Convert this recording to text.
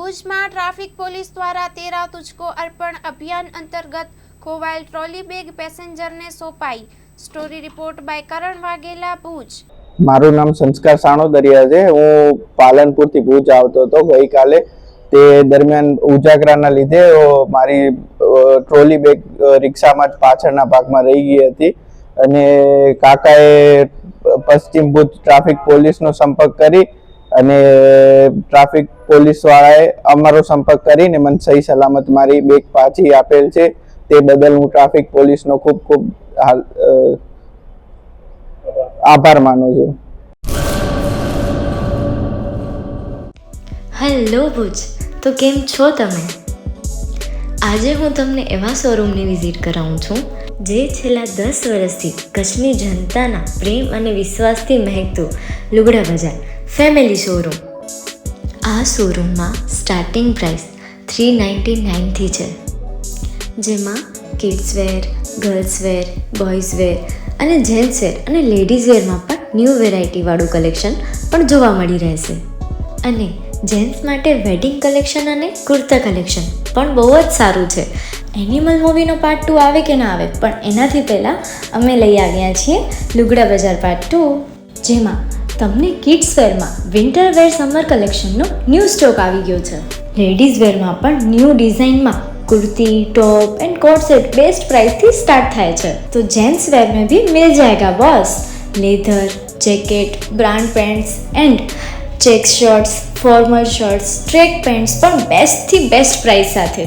ભુજમાં traffic police દ્વારા તેરા તુજકો અર્પણ અભિયાન અંતર્ગત ખોવાયેલ ટ્રોલી બેગ પેસેન્જરને સોંપાઈ. Story report by Karan Vaghela, Bhuj. મારું નામ સંસ્કાર સાણોદરિયા છે. હું પાલનપુરથી ભુજ આવતો હતો ગઈકાલે. તે દરમિયાન ઉજાગરાના લીધે મારી ટ્રોલી બેગ રિક્ષામાં જ પાછળના ભાગમાં રહી ગઈ હતી અને કાકાએ પશ્ચિમ ભુજ ટ્રાફિક પોલીસનો સંપર્ક કરી અને ટ્રાફિક પોલીસ વાળાએ અમારો સંપર્ક કરીને મને સહી સલામત મારી બેગ પાછી આપેલ છે. તે બદલ હું ટ્રાફિક પોલીસનો ખૂબ ખૂબ આભાર માનું છું. હેલો ભુજ, તો કેમ છો તમે? આજે હું તમને એવા શોરૂમની વિઝિટ કરાવું છું જે છેલ્લા 10 વર્ષથી કચ્છની જનતાના પ્રેમ અને વિશ્વાસથી મહેકતું લુગડા બજાર ફેમિલી શોરૂમ. આ શોરૂમમાં સ્ટાર્ટિંગ પ્રાઇસ 399થી છે, જેમાં kids wear, girls wear, boys wear અને જેન્ટ્સ વેર અને લેડીઝ વેરમાં પણ ન્યૂ વેરાયટીવાળું કલેક્શન પણ જોવા મળી રહેશે. અને જેન્ટ્સ માટે વેડિંગ કલેક્શન અને કુર્તા કલેક્શન પણ બહુ જ સારું છે. એનિમલ મૂવીનો પાર્ટ 2 આવે કે ના આવે, પણ એનાથી પહેલાં અમે લઈ આવ્યા છીએ લુગડા બજાર પાર્ટ 2, જેમાં તમને કિડ્સ વેરમાં વિન્ટર વેર સમર કલેક્શનનો ન્યૂ સ્ટોક આવી ગયો છે. લેડીઝ વેરમાં પણ ન્યૂ ડિઝાઇનમાં kurti, top and coat set best price थी स्टार्ट थाय छे. तो जेंट्स वेर में भी मिल जाएगा boss. Leather, jacket, brand pants and check shirts, formal shirts, track pants પણ બેસ્ટ થી બેસ્ટ પ્રાઇસ સાથે.